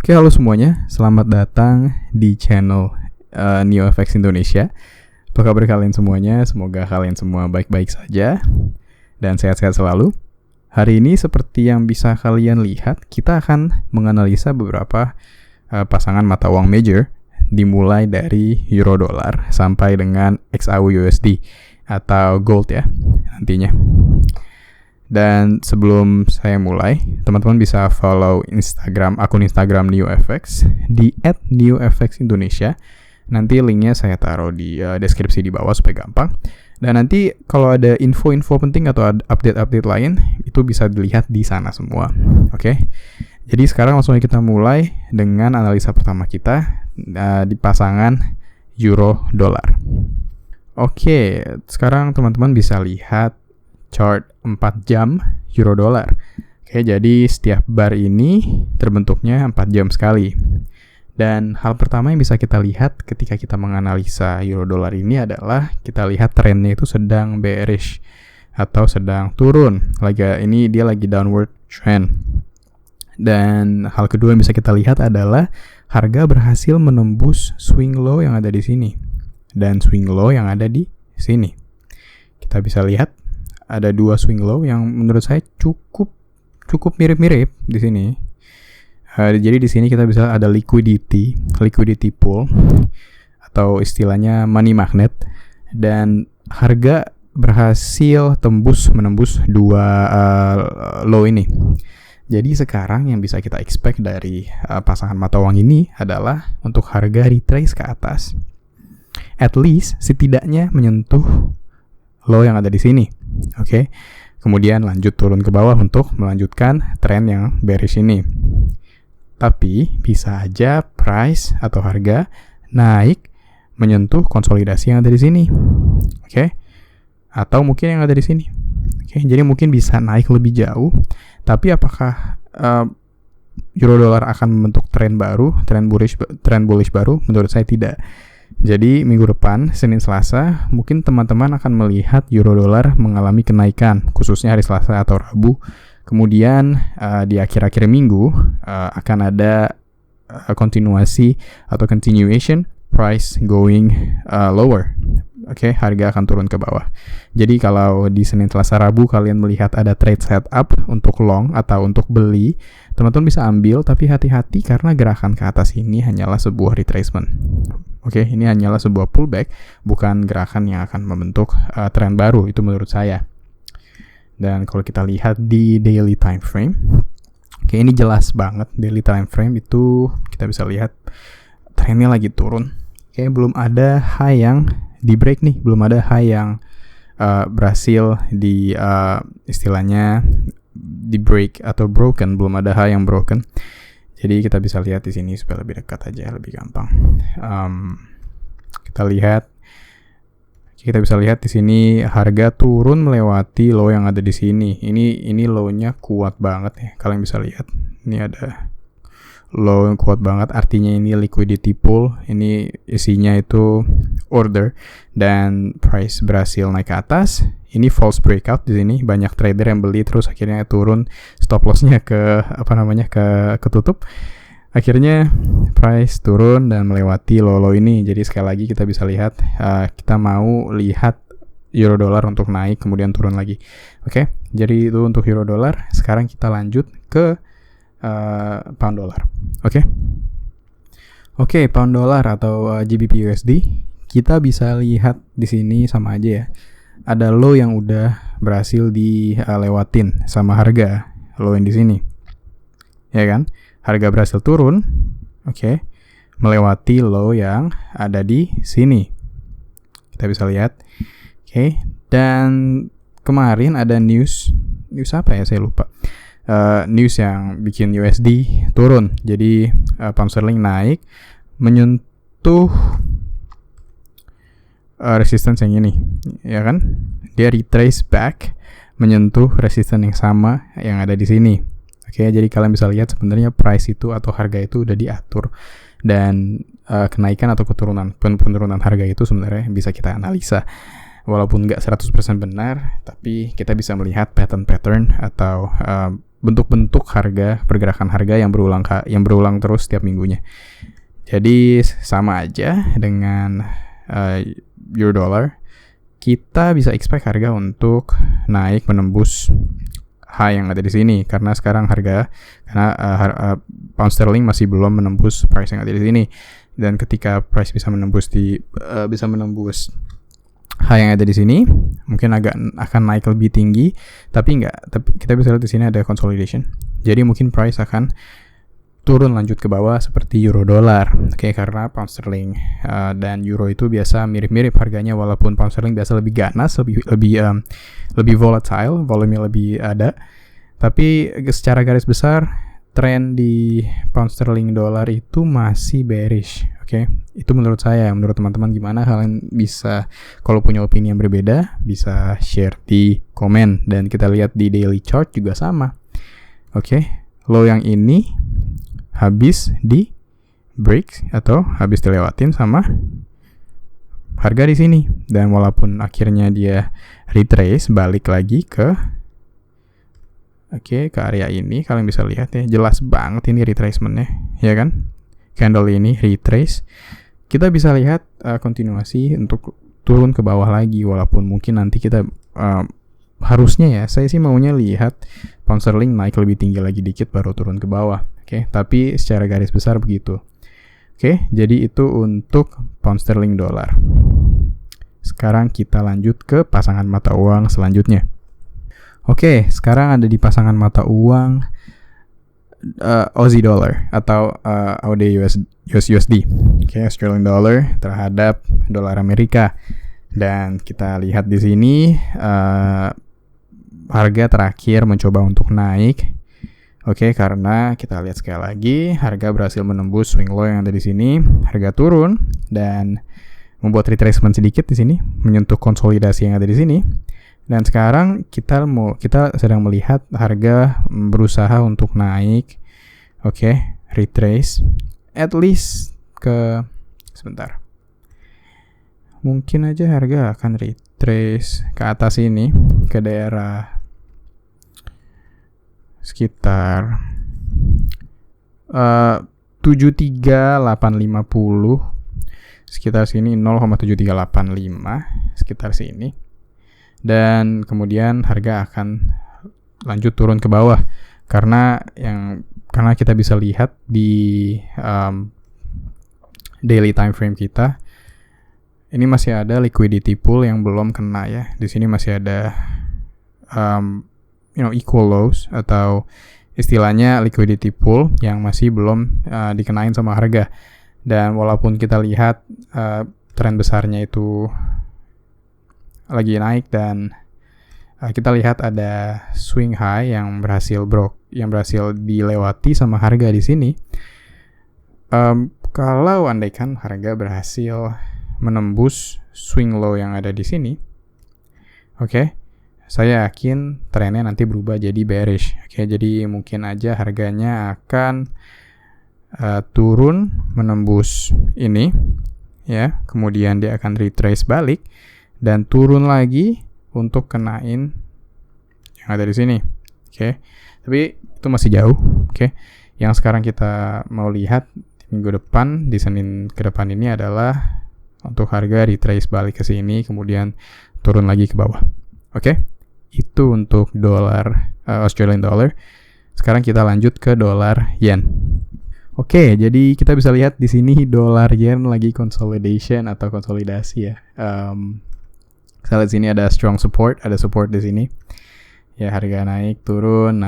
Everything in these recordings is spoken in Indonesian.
Oke, halo semuanya. Selamat datang di channel NeoFX Indonesia. Apa kabar kalian semuanya? Semoga kalian semua baik-baik saja dan sehat-sehat selalu. Hari ini seperti yang bisa kalian lihat, kita akan menganalisa beberapa pasangan mata uang major, dimulai dari euro dolar sampai dengan XAU USD atau gold ya nantinya. Dan sebelum saya mulai, teman-teman bisa follow akun Instagram NeoFX di @neofxindonesia. Nanti linknya saya taruh di deskripsi di bawah supaya gampang. Dan nanti kalau ada info-info penting atau update-update lain, itu bisa dilihat di sana semua. Oke? Jadi sekarang langsung kita mulai dengan analisa pertama kita di pasangan euro dolar. Oke, sekarang teman-teman bisa lihat chart 4 jam euro dolar. Oke, jadi setiap bar ini terbentuknya 4 jam sekali. Dan hal pertama yang bisa kita lihat ketika kita menganalisa euro dolar ini adalah kita lihat trennya itu sedang bearish atau sedang turun. Dia lagi downward trend. Dan hal kedua yang bisa kita lihat adalah harga berhasil menembus swing low yang ada di sini dan swing low yang ada di sini. Kita bisa lihat ada dua swing low yang menurut saya cukup mirip-mirip di sini. Jadi di sini kita bisa ada liquidity pool atau istilahnya money magnet, dan harga berhasil menembus dua low ini. Jadi sekarang yang bisa kita expect dari pasangan mata uang ini adalah untuk harga retrace ke atas, at least setidaknya menyentuh low yang ada di sini. Oke. Kemudian lanjut turun ke bawah untuk melanjutkan tren yang bearish ini. Tapi bisa aja price atau harga naik menyentuh konsolidasi yang ada di sini. Oke. Atau mungkin yang ada di sini. Oke, jadi mungkin bisa naik lebih jauh. Tapi apakah euro dollar akan membentuk tren bullish baru? Menurut saya tidak. Jadi minggu depan, Senin Selasa, mungkin teman-teman akan melihat euro dolar mengalami kenaikan, khususnya hari Selasa atau Rabu. Kemudian di akhir-akhir minggu akan ada continuation price going lower. Oke, harga akan turun ke bawah. Jadi kalau di Senin, Selasa, Rabu kalian melihat ada trade setup untuk long atau untuk beli, teman-teman bisa ambil, tapi hati-hati karena gerakan ke atas ini hanyalah sebuah retracement. Oke, ini hanyalah sebuah pullback, bukan gerakan yang akan membentuk tren baru, itu menurut saya. Dan kalau kita lihat di daily time frame, oke, ini jelas banget daily time frame itu kita bisa lihat trennya lagi turun. Oke, belum ada high yang di break nih, belum ada high yang berhasil di istilahnya di break atau broken, belum ada high yang broken. Jadi kita bisa lihat di sini supaya lebih dekat aja, lebih gampang. Kita bisa lihat di sini harga turun melewati low yang ada di sini. Ini low-nya kuat banget ya. Kalian bisa lihat. Ini ada low yang kuat banget, artinya ini liquidity pool. Ini isinya itu order dan price berhasil naik ke atas. Ini false breakout di sini, banyak trader yang beli terus akhirnya turun, stop loss-nya ketutup. Akhirnya price turun dan melewati low ini. Jadi sekali lagi kita bisa lihat kita mau lihat euro dollar untuk naik kemudian turun lagi. Oke. Jadi itu untuk euro dollar. Sekarang kita lanjut ke pound dollar. Oke, pound dollar atau GBP USD. Kita bisa lihat di sini sama aja ya. Ada low yang udah berhasil dilewatin sama harga low yang di sini. Ya kan? Harga berhasil turun. Oke. Melewati low yang ada di sini. Kita bisa lihat. Oke. Dan kemarin ada news apa ya? Saya lupa. News yang bikin USD turun. Jadi pound sterling naik menyentuh resistance yang ini, ya kan? Dia retrace back menyentuh resistance yang sama yang ada di sini. Oke, jadi kalian bisa lihat sebenarnya price itu atau harga itu udah diatur, dan kenaikan atau penurunan harga itu sebenarnya bisa kita analisa. Walaupun nggak 100% benar, tapi kita bisa melihat pattern atau bentuk-bentuk harga, pergerakan harga yang berulang terus setiap minggunya. Jadi sama aja dengan euro dollar, kita bisa expect harga untuk naik menembus high yang ada di sini, karena sekarang pound sterling masih belum menembus price yang ada di sini. Dan ketika price bisa menembus high yang ada di sini, mungkin akan naik lebih tinggi, tapi kita bisa lihat di sini ada consolidation. Jadi mungkin price akan turun lanjut ke bawah seperti euro dollar. Oke, karena pound sterling dan euro itu biasa mirip-mirip harganya, walaupun pound sterling biasa lebih ganas, lebih volatile, volumenya lebih ada. Tapi secara garis besar tren di pound sterling dolar itu masih bearish. Oke, itu menurut saya. Menurut teman-teman gimana? Kalian bisa, kalau punya opini yang berbeda, bisa share di komen. Dan kita lihat di daily chart juga sama. Oke, low yang ini habis di break atau habis dilewatin sama harga di sini. Dan walaupun akhirnya dia retrace balik lagi ke area ini, kalian bisa lihat ya, jelas banget ini retracement-nya, ya kan? Candle ini retrace, kita bisa lihat kontinuasi untuk turun ke bawah lagi, walaupun mungkin nanti kita harusnya ya, saya sih maunya lihat pound sterling naik lebih tinggi lagi dikit baru turun ke bawah. Oke, tapi secara garis besar begitu. Oke, jadi itu untuk pound sterling dolar. Sekarang kita lanjut ke pasangan mata uang selanjutnya. Oke, sekarang ada di pasangan mata uang Aussie dollar atau AUD USD. Oke, Australian dollar terhadap dolar Amerika. Dan kita lihat di sini harga terakhir mencoba untuk naik. Oke, karena kita lihat sekali lagi harga berhasil menembus swing low yang ada di sini. Harga turun dan membuat retracement sedikit di sini, menyentuh konsolidasi yang ada di sini. Dan sekarang kita sedang melihat harga berusaha untuk naik. Oke, retrace at least ke sebentar. Mungkin aja harga akan retrace ke atas ini, ke daerah sekitar 73850, sekitar sini 0,7385, sekitar sini. Dan kemudian harga akan lanjut turun ke bawah karena kita bisa lihat di daily time frame kita ini masih ada liquidity pool yang belum kena ya. Di sini masih ada equal lows atau istilahnya liquidity pool yang masih belum dikenain sama harga. Dan walaupun kita lihat tren besarnya itu lagi naik dan kita lihat ada swing high yang berhasil dilewati sama harga di sini. Kalau andaikan harga berhasil menembus swing low yang ada di sini, saya yakin trennya nanti berubah jadi bearish. Jadi mungkin aja harganya akan turun menembus ini, ya. Kemudian dia akan retrace balik dan turun lagi untuk kenain yang ada di sini. Tapi itu masih jauh. Yang sekarang kita mau lihat di minggu depan, di Senin ke depan ini adalah untuk harga retrace balik ke sini kemudian turun lagi ke bawah. Itu untuk dolar Australian dollar. Sekarang kita lanjut ke dolar yen. Jadi kita bisa lihat di sini dolar yen lagi consolidation atau konsolidasi ya. Saya lihat sini ada strong support, ada support di sini. Ya, harga naik turun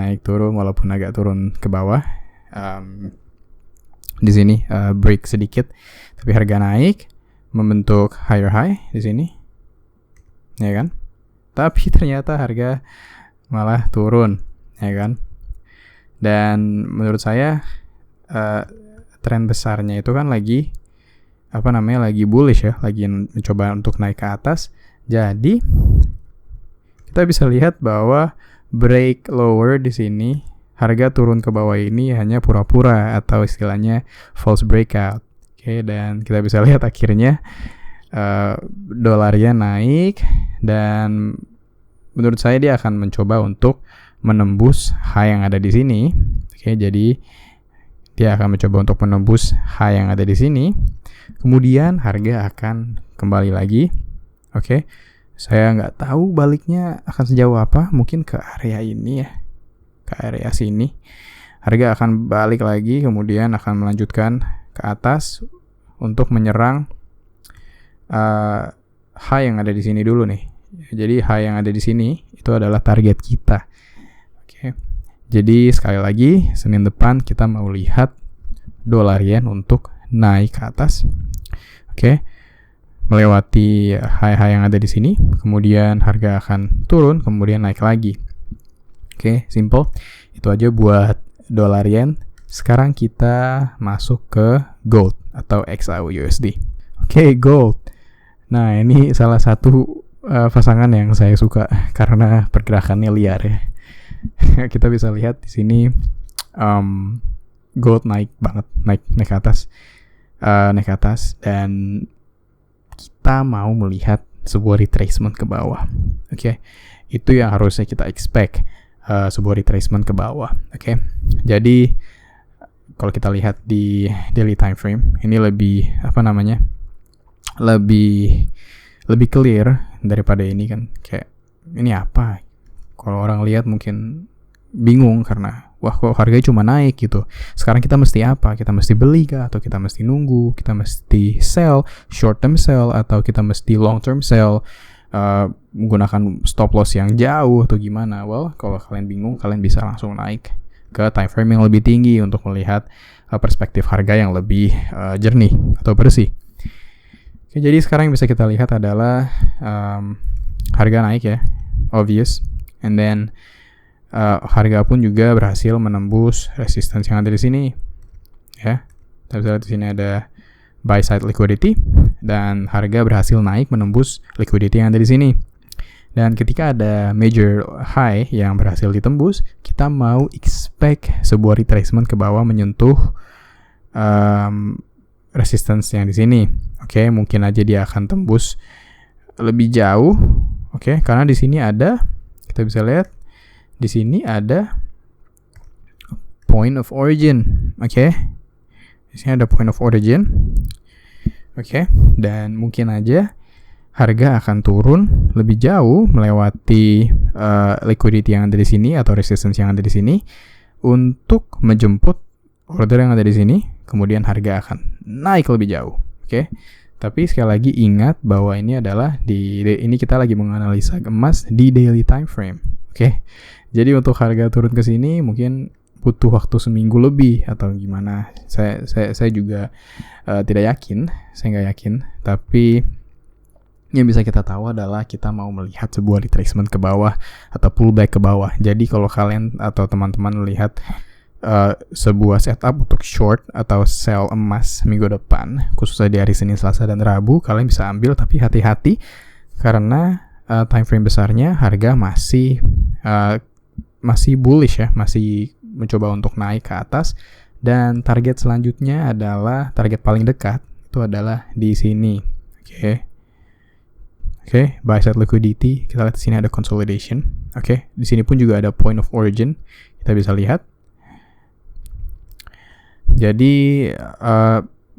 walaupun agak turun ke bawah. Di sini break sedikit, tapi harga naik membentuk higher high di sini. Ya kan? Tapi ternyata harga malah turun, ya kan? Dan menurut saya tren besarnya itu kan lagi bullish ya, lagi mencoba untuk naik ke atas. Jadi kita bisa lihat bahwa break lower di sini, harga turun ke bawah ini hanya pura-pura atau istilahnya false breakout. Dan kita bisa lihat akhirnya dolarnya naik dan menurut saya dia akan mencoba untuk menembus high yang ada di sini. Oke, jadi dia akan mencoba untuk menembus high yang ada di sini. Kemudian harga akan kembali lagi. Oke, saya nggak tahu baliknya akan sejauh apa. Mungkin ke area ini ya, ke area sini. Harga akan balik lagi, kemudian akan melanjutkan ke atas untuk menyerang high yang ada di sini dulu nih. Jadi high yang ada di sini itu adalah target kita. Oke. Jadi sekali lagi Senin depan kita mau lihat dolar yen untuk naik ke atas. Oke. Melewati high-high yang ada di sini, kemudian harga akan turun, kemudian naik lagi. Oke, simple. Itu aja buat dolar yen. Sekarang kita masuk ke gold atau XAUUSD. Oke, gold. Nah, ini salah satu pasangan yang saya suka karena pergerakannya liar ya. Kita bisa lihat di sini gold naik banget, naik ke atas, dan kita mau melihat sebuah retracement ke bawah. Oke, itu yang harusnya kita expect, sebuah retracement ke bawah. Oke, jadi kalau kita lihat di daily time frame ini lebih lebih clear daripada ini kan. Kayak ini apa? Kalau orang lihat mungkin bingung karena wah kok harganya cuma naik gitu. Sekarang kita mesti apa? Kita mesti beli kah? Atau kita mesti nunggu? Kita mesti sell, short term sell, atau kita mesti long term sell, menggunakan stop loss yang jauh atau gimana? Well, kalau kalian bingung, kalian bisa langsung naik ke time frame yang lebih tinggi untuk melihat perspektif harga yang lebih jernih atau bersih. Oke, jadi sekarang yang bisa kita lihat adalah harga naik ya, obvious. And then harga pun juga berhasil menembus resistance yang ada di sini. Ya, kita bisa lihat di sini ada buy side liquidity dan harga berhasil naik menembus liquidity yang ada di sini. Dan ketika ada major high yang berhasil ditembus, kita mau expect sebuah retracement ke bawah menyentuh resistance yang di sini. Oke, mungkin aja dia akan tembus lebih jauh. Oke, karena di sini ada, kita bisa lihat di sini ada point of origin. Oke, di sini ada point of origin. Oke, dan mungkin aja harga akan turun lebih jauh melewati liquidity yang ada di sini atau resistance yang ada di sini untuk menjemput order yang ada di sini. Kemudian harga akan naik lebih jauh. Oke, tapi sekali lagi ingat bahwa ini adalah ini kita lagi menganalisa emas di daily time frame. Oke, jadi untuk harga turun ke sini mungkin butuh waktu seminggu lebih atau gimana. Saya juga tidak yakin, saya nggak yakin. Tapi yang bisa kita tahu adalah kita mau melihat sebuah retracement ke bawah atau pullback ke bawah. Jadi kalau kalian atau teman-teman melihat sebuah setup untuk short atau sell emas minggu depan, khususnya di hari Senin, Selasa, dan Rabu, kalian bisa ambil, tapi hati-hati karena time frame besarnya harga masih bullish ya, masih mencoba untuk naik ke atas, dan target selanjutnya adalah target paling dekat itu adalah di sini. Oke, buy side liquidity, kita lihat di sini ada consolidation. Oke, di sini pun juga ada point of origin, kita bisa lihat. Jadi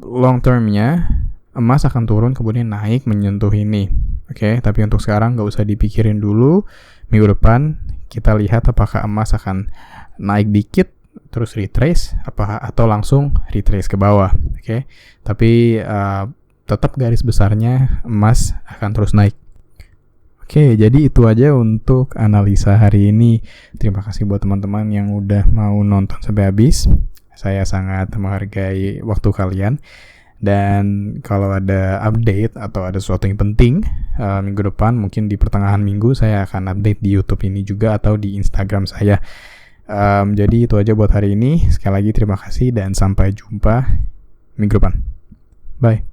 long termnya emas akan turun kemudian naik menyentuh ini. Oke, tapi untuk sekarang nggak usah dipikirin dulu. Minggu depan kita lihat apakah emas akan naik dikit terus retrace atau langsung retrace ke bawah. Oke, tapi tetap garis besarnya emas akan terus naik. Oke, jadi itu aja untuk analisa hari ini. Terima kasih buat teman-teman yang udah mau nonton sampai habis. Saya sangat menghargai waktu kalian. Dan kalau ada update atau ada sesuatu yang penting minggu depan, mungkin di pertengahan minggu saya akan update di YouTube ini juga atau di Instagram saya. Jadi itu aja buat hari ini. Sekali lagi terima kasih dan sampai jumpa minggu depan. Bye.